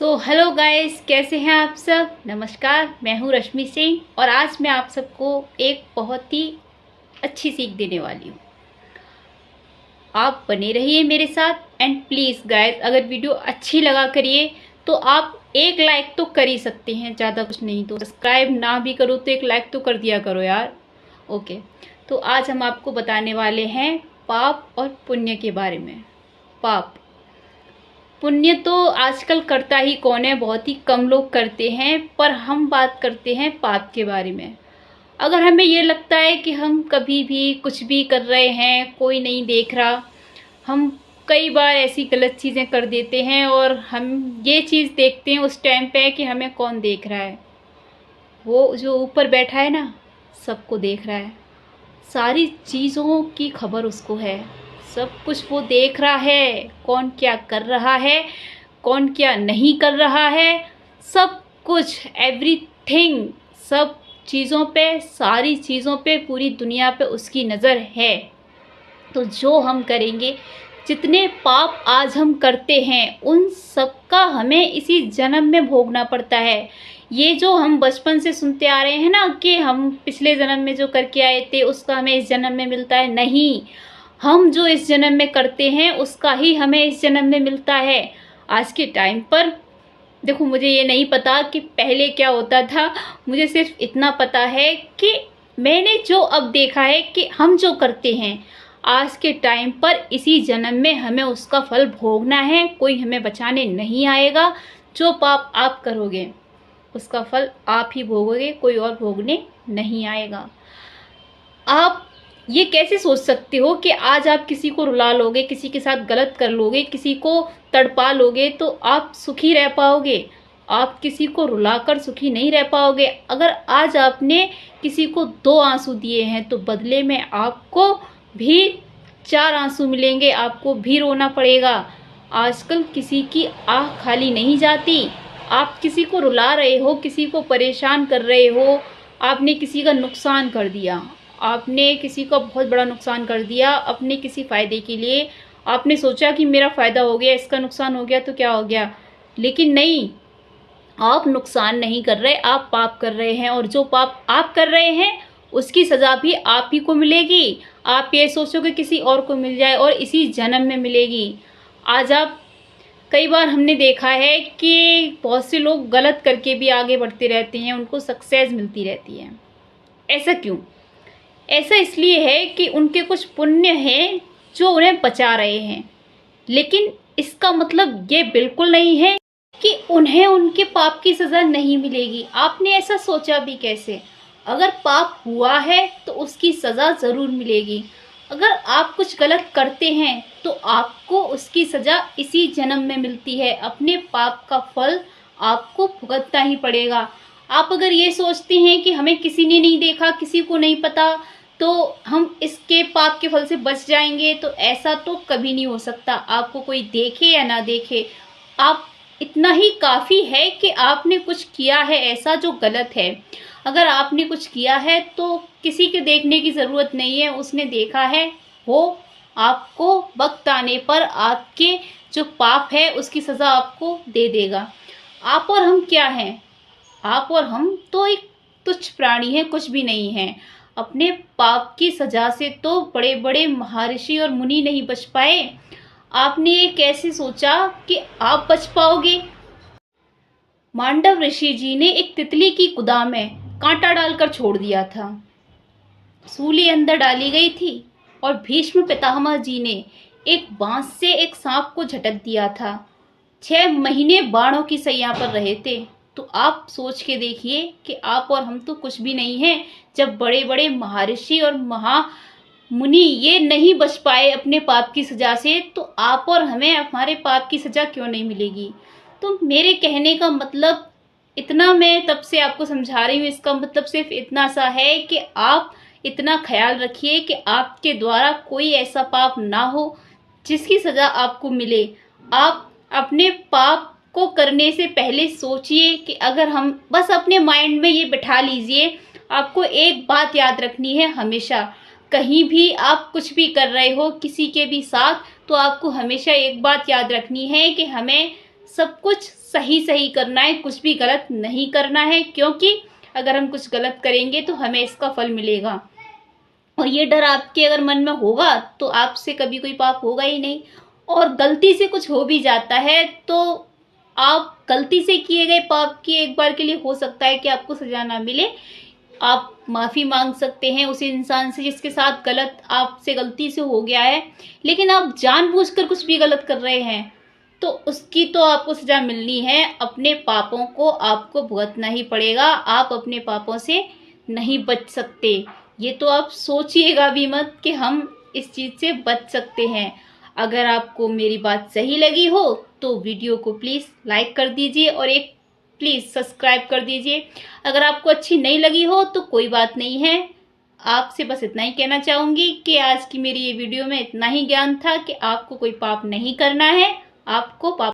Hello guys, कैसे हैं आप सब। नमस्कार, मैं हूं रश्मि सिंह और आज मैं आप सबको एक बहुत ही अच्छी सीख देने वाली हूं। आप बने रहिए मेरे साथ एंड प्लीज़ गाइस, अगर वीडियो अच्छी लगा करिए तो आप एक लाइक तो कर ही सकते हैं, ज़्यादा कुछ नहीं तो सब्सक्राइब ना भी करो तो एक लाइक तो कर दिया करो यार। ओके, तो आज हम आपको बताने वाले हैं पाप और पुण्य के बारे में। पाप पुण्य तो आजकल करता ही कौन है, बहुत ही कम लोग करते हैं, पर हम बात करते हैं पाप के बारे में। अगर हमें ये लगता है कि हम कभी भी कुछ भी कर रहे हैं, कोई नहीं देख रहा, हम कई बार ऐसी गलत चीज़ें कर देते हैं और हम ये चीज़ देखते हैं उस टाइम पे कि हमें कौन देख रहा है। वो जो ऊपर बैठा है ना, सबको देख रहा है, सारी चीज़ों की खबर उसको है, सब कुछ वो देख रहा है, कौन क्या कर रहा है, कौन क्या नहीं कर रहा है, सब कुछ एवरीथिंग, सब चीज़ों पे, सारी चीज़ों पे, पूरी दुनिया पे उसकी नज़र है। तो जो हम करेंगे, जितने पाप आज हम करते हैं, उन सब का हमें इसी जन्म में भोगना पड़ता है। ये जो हम बचपन से सुनते आ रहे हैं ना कि हम पिछले जन्म में जो करके आए थे उसका हमें इस जन्म में मिलता है, नहीं, हम जो इस जन्म में करते हैं उसका ही हमें इस जन्म में मिलता है। आज के टाइम पर देखो, मुझे ये नहीं पता कि पहले क्या होता था, मुझे सिर्फ इतना पता है कि मैंने जो अब देखा है कि हम जो करते हैं आज के टाइम पर, इसी जन्म में हमें उसका फल भोगना है, कोई हमें बचाने नहीं आएगा। जो पाप आप करोगे उसका फल आप ही भोगोगे, कोई और भोगने नहीं आएगा। आप ये कैसे सोच सकते हो कि आज आप किसी को रुला लोगे, किसी के साथ गलत कर लोगे, किसी को तड़पा लोगे तो आप सुखी रह पाओगे? आप किसी को रुलाकर सुखी नहीं रह पाओगे। अगर आज आपने किसी को 2 आंसू दिए हैं तो बदले में आपको भी 4 आंसू मिलेंगे, आपको भी रोना पड़ेगा। आजकल किसी की आह खाली नहीं जाती। आप किसी को रुला रहे हो, किसी को परेशान कर रहे हो, आपने किसी का नुकसान कर दिया, आपने किसी का बहुत बड़ा नुकसान कर दिया अपने किसी फ़ायदे के लिए। आपने सोचा कि मेरा फ़ायदा हो गया, इसका नुकसान हो गया तो क्या हो गया, लेकिन नहीं, आप नुकसान नहीं कर रहे, आप पाप कर रहे हैं। और जो पाप आप कर रहे हैं उसकी सज़ा भी आप ही को मिलेगी। आप ये सोचोगे किसी और को मिल जाए और इसी जन्म में मिलेगी। आज आप, कई बार हमने देखा है कि बहुत से लोग गलत करके भी आगे बढ़ते रहते हैं, उनको सक्सेस मिलती रहती है। ऐसा क्यों? ऐसा इसलिए है कि उनके कुछ पुण्य हैं जो उन्हें बचा रहे हैं, लेकिन इसका मतलब ये बिल्कुल नहीं है कि उन्हें उनके पाप की सज़ा नहीं मिलेगी। आपने ऐसा सोचा भी कैसे? अगर पाप हुआ है तो उसकी सज़ा ज़रूर मिलेगी। अगर आप कुछ गलत करते हैं तो आपको उसकी सज़ा इसी जन्म में मिलती है। अपने पाप का फल आपको भुगतना ही पड़ेगा। आप अगर ये सोचते हैं कि हमें किसी ने नहीं देखा, किसी को नहीं पता, तो हम इसके पाप के फल से बच जाएंगे, तो ऐसा तो कभी नहीं हो सकता। आपको कोई देखे या ना देखे, आप इतना ही काफ़ी है कि आपने कुछ किया है ऐसा जो गलत है। अगर आपने कुछ किया है तो किसी के देखने की ज़रूरत नहीं है, उसने देखा है, वो आपको वक्त आने पर आपके जो पाप है उसकी सज़ा आपको दे देगा। आप और हम क्या हैं? आप और हम तो एक तुच्छ प्राणी हैं, कुछ भी नहीं है। अपने पाप की सजा से तो बड़े बड़े महर्षि और मुनि नहीं बच पाए। आपने ये कैसे सोचा कि आप बच पाओगे? मांडव ऋषि जी ने एक तितली की गुदा में कांटा डालकर छोड़ दिया था, सूली अंदर डाली गई थी, और भीष्म पितामह जी ने एक बांस से एक सांप को झटक दिया था। 6 महीने बाणों की सैया पर रहे थे। तो आप सोच के देखिए कि आप और हम तो कुछ भी नहीं हैं। जब बड़े बड़े महर्षि और महामुनि ये नहीं बच पाए अपने पाप की सजा से, तो आप और हमें हमारे पाप की सजा क्यों नहीं मिलेगी? तो मेरे कहने का मतलब इतना, मैं तब से आपको समझा रही हूँ, इसका मतलब सिर्फ इतना सा है कि आप इतना ख्याल रखिए कि आपके द्वारा कोई ऐसा पाप ना हो जिसकी सज़ा आपको मिले। आप अपने पाप को करने से पहले सोचिए कि अगर हम बस अपने माइंड में ये बिठा लीजिए, आपको एक बात याद रखनी है हमेशा, कहीं भी आप कुछ भी कर रहे हो किसी के भी साथ, तो आपको हमेशा एक बात याद रखनी है कि हमें सब कुछ सही सही करना है, कुछ भी गलत नहीं करना है, क्योंकि अगर हम कुछ गलत करेंगे तो हमें इसका फल मिलेगा। और ये डर आपके अगर मन में होगा तो आपसे कभी कोई पाप होगा ही नहीं। और गलती से कुछ हो भी जाता है तो आप गलती से किए गए पाप की एक बार के लिए हो सकता है कि आपको सजा ना मिले, आप माफ़ी मांग सकते हैं उस इंसान से जिसके साथ गलत आपसे गलती से हो गया है। लेकिन आप जानबूझकर कुछ भी गलत कर रहे हैं तो उसकी तो आपको सजा मिलनी है। अपने पापों को आपको भुगतना ही पड़ेगा, आप अपने पापों से नहीं बच सकते। ये तो आप सोचिएगा भी मत कि हम इस चीज़ से बच सकते हैं। अगर आपको मेरी बात सही लगी हो तो वीडियो को प्लीज़ लाइक कर दीजिए और एक प्लीज़ सब्सक्राइब कर दीजिए। अगर आपको अच्छी नहीं लगी हो तो कोई बात नहीं है, आपसे बस इतना ही कहना चाहूँगी कि आज की मेरी ये वीडियो में इतना ही ज्ञान था कि आपको कोई पाप नहीं करना है, आपको पाप